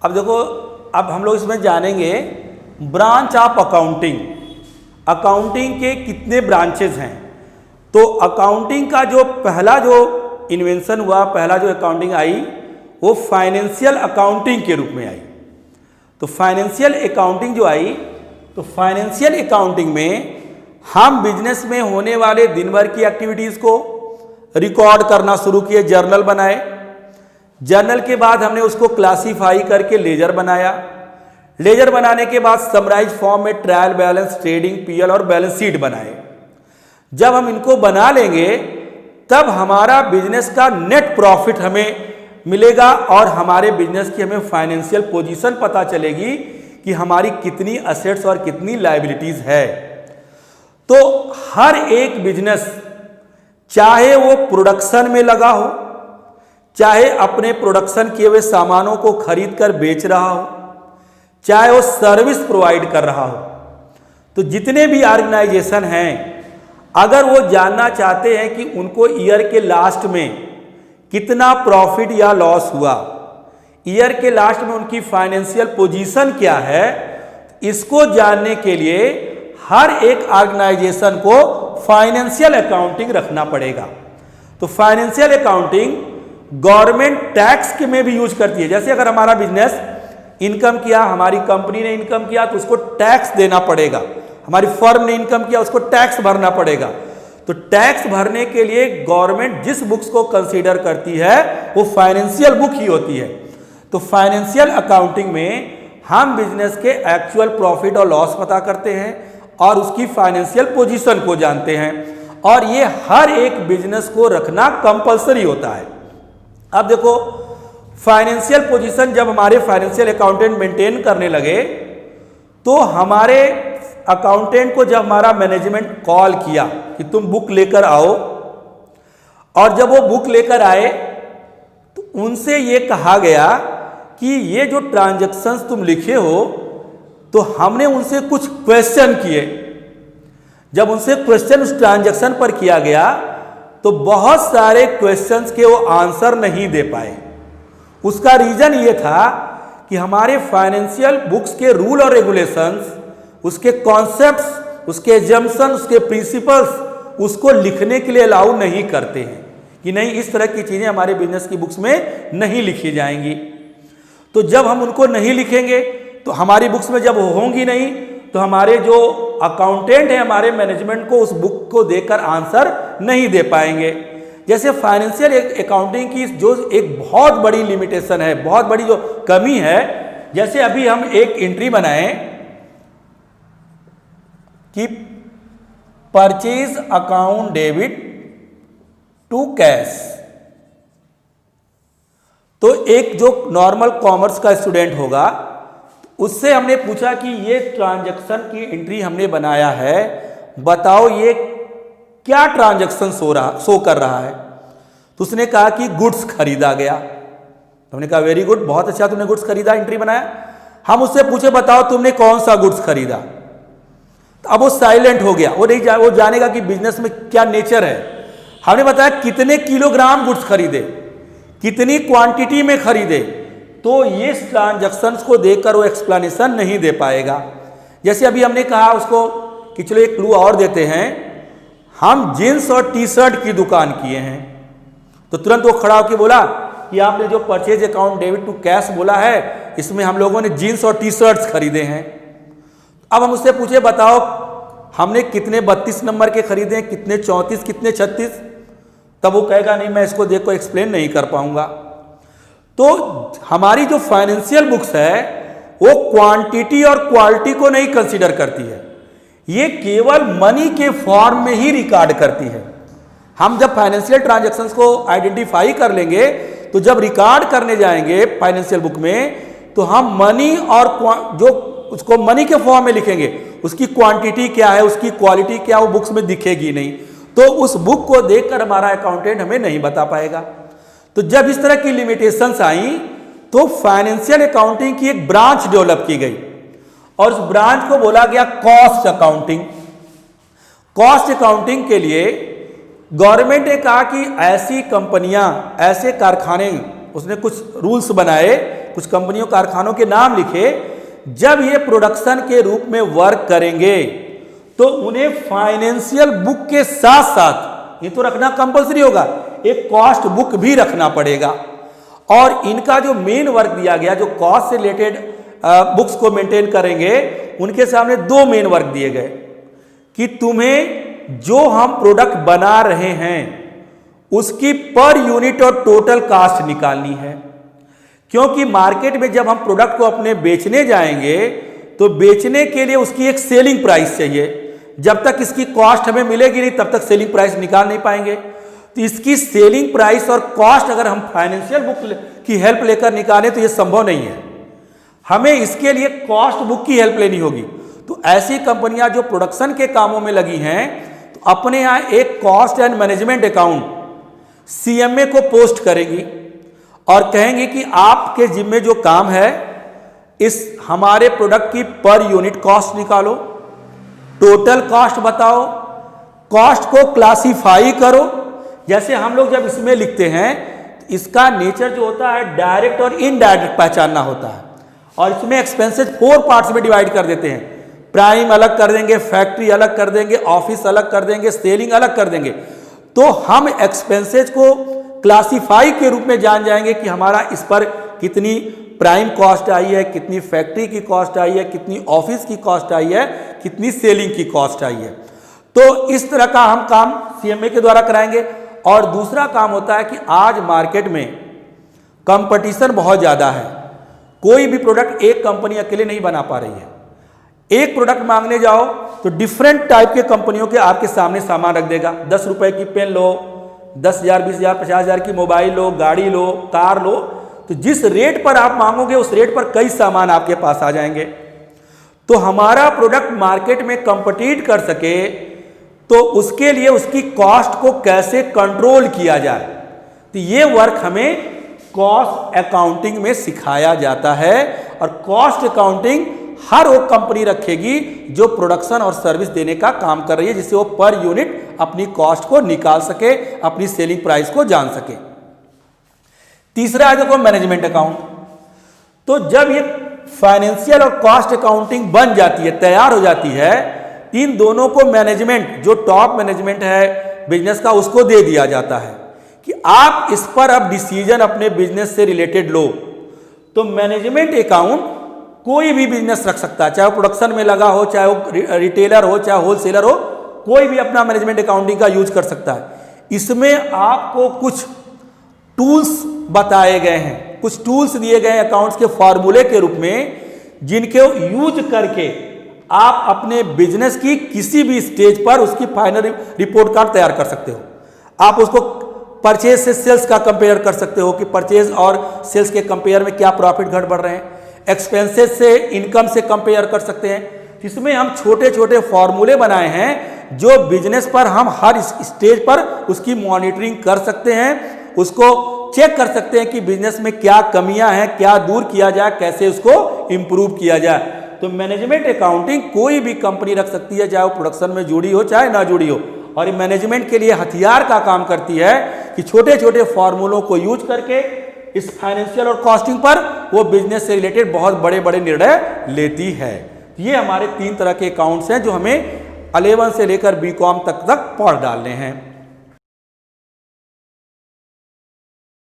अब देखो, अब हम लोग इसमें जानेंगे ब्रांच ऑफ अकाउंटिंग। अकाउंटिंग के कितने ब्रांचेस हैं। तो अकाउंटिंग का जो पहला जो इन्वेंशन हुआ, पहला जो अकाउंटिंग आई, वो फाइनेंशियल अकाउंटिंग के रूप में आई। तो फाइनेंशियल अकाउंटिंग जो आई, तो फाइनेंशियल अकाउंटिंग में हम बिजनेस में होने वाले दिन भर की एक्टिविटीज़ को रिकॉर्ड करना शुरू किए, जर्नल बनाए। जर्नल के बाद हमने उसको क्लासीफाई करके लेजर बनाया। लेजर बनाने के बाद समराइज फॉर्म में ट्रायल बैलेंस, ट्रेडिंग, पीएल और बैलेंस शीट बनाए। जब हम इनको बना लेंगे तब हमारा बिजनेस का नेट प्रॉफिट हमें मिलेगा और हमारे बिजनेस की हमें फाइनेंशियल पोजीशन पता चलेगी कि हमारी कितनी असेट्स और कितनी लायबिलिटीज है। तो हर एक बिजनेस, चाहे वो प्रोडक्शन में लगा हो, चाहे अपने प्रोडक्शन किए हुए सामानों को खरीद कर बेच रहा हो, चाहे वो सर्विस प्रोवाइड कर रहा हो, तो जितने भी ऑर्गेनाइजेशन हैं, अगर वो जानना चाहते हैं कि उनको ईयर के लास्ट में कितना प्रॉफिट या लॉस हुआ, ईयर के लास्ट में उनकी फाइनेंशियल पोजीशन क्या है, इसको जानने के लिए हर एक ऑर्गेनाइजेशन को फाइनेंशियल अकाउंटिंग रखना पड़ेगा। तो फाइनेंशियल अकाउंटिंग गवर्नमेंट टैक्स के में भी यूज करती है। जैसे अगर हमारा बिजनेस इनकम किया, हमारी कंपनी ने इनकम किया, तो उसको टैक्स देना पड़ेगा। हमारी फर्म ने इनकम किया, उसको टैक्स भरना पड़ेगा। तो टैक्स भरने के लिए गवर्नमेंट जिस बुक्स को कंसीडर करती है वो फाइनेंशियल बुक ही होती है। तो फाइनेंशियल अकाउंटिंग में हम बिजनेस के एक्चुअल प्रॉफिट और लॉस पता करते हैं और उसकी फाइनेंशियल पोजीशन को जानते हैं, और ये हर एक बिजनेस को रखना कंपलसरी होता है। अब देखो, फाइनेंशियल पोजीशन जब हमारे फाइनेंशियल अकाउंटेंट मेंटेन करने लगे, तो हमारे अकाउंटेंट को जब हमारा मैनेजमेंट कॉल किया कि तुम बुक लेकर आओ, और जब वो बुक लेकर आए तो उनसे ये कहा गया कि ये जो ट्रांजैक्शंस तुम लिखे हो, तो हमने उनसे कुछ क्वेश्चन किए। जब उनसे क्वेश्चन उस ट्रांजैक्शन पर किया गया तो बहुत सारे क्वेश्चंस के वो आंसर नहीं दे पाए। उसका रीजन ये था कि हमारे फाइनेंशियल बुक्स के रूल और रेगुलेशंस, उसके कॉन्सेप्ट्स, उसके एजम्पशन, उसके प्रिंसिपल्स, उसको लिखने के लिए अलाउ नहीं करते हैं कि नहीं, इस तरह की चीजें हमारे बिजनेस की बुक्स में नहीं लिखी जाएंगी। तो जब हम उनको नहीं लिखेंगे तो हमारी बुक्स में जब होंगी नहीं, तो हमारे जो अकाउंटेंट हैं, हमारे मैनेजमेंट को उस बुक को देखकर आंसर नहीं दे पाएंगे। जैसे फाइनेंशियल अकाउंटिंग की जो एक बहुत बड़ी लिमिटेशन है, बहुत बड़ी जो कमी है, जैसे अभी हम एक एंट्री बनाएं कि purchase account debit to cash, तो एक जो नॉर्मल कॉमर्स का स्टूडेंट होगा, उससे हमने पूछा कि ये ट्रांजैक्शन की एंट्री हमने बनाया है, बताओ ये क्या ट्रांजैक्शन शो कर रहा है। तो उसने कहा कि गुड्स खरीदा गया। तो हमने कहा वेरी गुड, बहुत अच्छा, तुमने गुड्स खरीदा, एंट्री बनाया। हम उससे पूछे बताओ तुमने कौन सा गुड्स खरीदा। तो अब वो साइलेंट हो गया, वो जानेगा कि बिजनेस में क्या नेचर है। हमने बताया कितने किलोग्राम गुड्स खरीदे, कितनी क्वांटिटी में खरीदे, तो ये ट्रांजैक्शंस को देखकर वो एक्सप्लेनेशन नहीं दे पाएगा। जैसे अभी हमने कहा उसको कि चलो एक क्लू और देते हैं, हम जींस और टी शर्ट की दुकान किए हैं, तो तुरंत वो खड़ा होकर बोला कि आपने जो purchase account debit to cash बोला है, इसमें हम लोगों ने जींस और टी शर्ट्स खरीदे हैं। अब हम उससे पूछे बताओ हमने कितने 32 नंबर के खरीदे, कितने 34, कितने 36, तब वो कहेगा नहीं, मैं इसको देखकर एक्सप्लेन नहीं कर पाऊंगा। तो हमारी जो फाइनेंशियल बुक्स है वो क्वांटिटी और क्वालिटी को नहीं कंसीडर करती है, ये केवल मनी के फॉर्म में ही रिकॉर्ड करती है। हम जब फाइनेंशियल ट्रांजैक्शंस को आइडेंटिफाई कर लेंगे, तो जब रिकॉर्ड करने जाएंगे फाइनेंशियल बुक में, तो हम मनी और जो उसको मनी के फॉर्म में लिखेंगे, उसकी क्वांटिटी क्या है, उसकी क्वालिटी क्या, वो बुक्स में दिखेगी नहीं। तो उस बुक को देखकर हमारा अकाउंटेंट हमें नहीं बता पाएगा। तो जब इस तरह की लिमिटेशंस आई, तो फाइनेंशियल अकाउंटिंग की एक ब्रांच डेवलप की गई और उस ब्रांच को बोला गया कॉस्ट अकाउंटिंग। कॉस्ट अकाउंटिंग के लिए गवर्नमेंट ने कहा कि ऐसी कंपनियां, ऐसे कारखाने, उसने कुछ रूल्स बनाए कुछ कंपनियों कारखानों के नाम लिखे, जब ये प्रोडक्शन के रूप में वर्क करेंगे तो उन्हें फाइनेंशियल बुक के साथ साथ ये तो रखना कंपलसरी होगा, एक कॉस्ट बुक भी रखना पड़ेगा। और इनका जो मेन वर्क दिया गया, जो कॉस्ट से रिलेटेड बुक्स को मेंटेन करेंगे, उनके सामने दो मेन वर्क दिए गए कि तुम्हें जो हम प्रोडक्ट बना रहे हैं उसकी पर यूनिट और टोटल कास्ट निकालनी है। क्योंकि मार्केट में जब हम प्रोडक्ट को अपने बेचने जाएंगे तो बेचने के लिए उसकी एक सेलिंग प्राइस चाहिए। जब तक इसकी कॉस्ट हमें मिलेगी नहीं तब तक सेलिंग प्राइस निकाल नहीं पाएंगे। तो इसकी सेलिंग प्राइस और कॉस्ट अगर हम फाइनेंशियल बुक की हेल्प लेकर निकालें तो ये संभव नहीं है। हमें इसके लिए कॉस्ट बुक की हेल्प लेनी होगी। तो ऐसी कंपनियां जो प्रोडक्शन के कामों में लगी हैं तो अपने यहां एक cost and management account CMA को पोस्ट करेंगी और कहेंगे कि आपके जिम्मे जो काम है, इस हमारे प्रोडक्ट की पर यूनिट कॉस्ट निकालो, टोटल कॉस्ट बताओ, कॉस्ट को क्लासिफाई करो। जैसे हम लोग जब इसमें लिखते हैं तो इसका नेचर जो होता है डायरेक्ट और इनडायरेक्ट पहचानना होता है, और इसमें एक्सपेंसेस 4 पार्ट्स में डिवाइड कर देते हैं। प्राइम अलग कर देंगे, फैक्ट्री अलग कर देंगे, ऑफिस अलग कर देंगे, सेलिंग अलग कर देंगे। तो हम एक्सपेंसेस को क्लासिफाई के रूप में जान जाएंगे कि हमारा इस पर कितनी प्राइम कॉस्ट आई है, कितनी फैक्ट्री की कॉस्ट आई है, कितनी ऑफिस की कॉस्ट आई है, कितनी सेलिंग की कॉस्ट आई है। तो इस तरह का हम काम CMA के द्वारा कराएंगे। और दूसरा काम होता है कि आज मार्केट में कंपटीशन बहुत ज़्यादा है, कोई भी प्रोडक्ट एक कंपनी अकेले नहीं बना पा रही है। एक प्रोडक्ट मांगने जाओ तो डिफरेंट टाइप के कंपनियों के आपके सामने सामान रख देगा। 10 रुपए की पेन लो, 10,000, 20,000, 50,000 की मोबाइल लो, गाड़ी लो, कार लो। तो जिस रेट पर आप मांगोगे उस रेट पर कई सामान आपके पास आ जाएंगे। तो हमारा प्रोडक्ट मार्केट में कंपीट कर सके तो उसके लिए उसकी कॉस्ट को कैसे कंट्रोल किया जाए, तो ये वर्क हमें कॉस्ट अकाउंटिंग में सिखाया जाता है। और कॉस्ट अकाउंटिंग हर वो कंपनी रखेगी जो प्रोडक्शन और सर्विस देने का काम कर रही है, जिससे वो पर यूनिट अपनी कॉस्ट को निकाल सके, अपनी सेलिंग प्राइस को जान सके। तीसरा है देखो मैनेजमेंट अकाउंट। तो जब ये फाइनेंशियल और कॉस्ट अकाउंटिंग बन जाती है, तैयार हो जाती है, इन दोनों को मैनेजमेंट, जो टॉप मैनेजमेंट है बिजनेस का, उसको दे दिया जाता है कि आप इस पर अब डिसीजन अपने बिजनेस से रिलेटेड लो। तो मैनेजमेंट अकाउंट कोई भी बिजनेस रख सकता है, चाहे वो प्रोडक्शन में लगा हो, चाहे वो रिटेलर हो, चाहे होलसेलर हो, कोई भी अपना मैनेजमेंट अकाउंटिंग का यूज कर सकता है। इसमें आपको कुछ टूल्स बताए गए हैं, कुछ टूल्स दिए गए हैं अकाउंट्स के फॉर्मूले के रूप में, जिनके यूज करके आप अपने बिजनेस की किसी भी स्टेज पर उसकी फाइनल रिपोर्ट कार्ड तैयार कर सकते हो। आप उसको परचेज से सेल्स का कंपेयर कर सकते हो कि परचेज और सेल्स के कंपेयर में क्या प्रॉफिट घट बढ़ रहे हैं। एक्सपेंसेस से इनकम से कंपेयर कर सकते हैं। इसमें हम छोटे छोटे फॉर्मूले बनाए हैं जो बिजनेस पर हम हर स्टेज पर उसकी मॉनिटरिंग कर सकते हैं, उसको चेक कर सकते हैं कि बिजनेस में क्या कमियां हैं, क्या दूर किया जाए, कैसे उसको इंप्रूव किया जाए। तो मैनेजमेंट अकाउंटिंग कोई भी कंपनी रख सकती है, चाहे वो प्रोडक्शन में जुड़ी हो चाहे ना जुड़ी हो, और मैनेजमेंट के लिए हथियार का काम करती है कि छोटे छोटे फॉर्मूलों को यूज करके इस फाइनेंशियल और कॉस्टिंग पर वो बिजनेस से रिलेटेड बहुत बड़े बड़े निर्णय लेती है। ये हमारे 3 तरह के अकाउंट्स हैं जो हमें 11 से लेकर BCom तक पढ़ डालने हैं।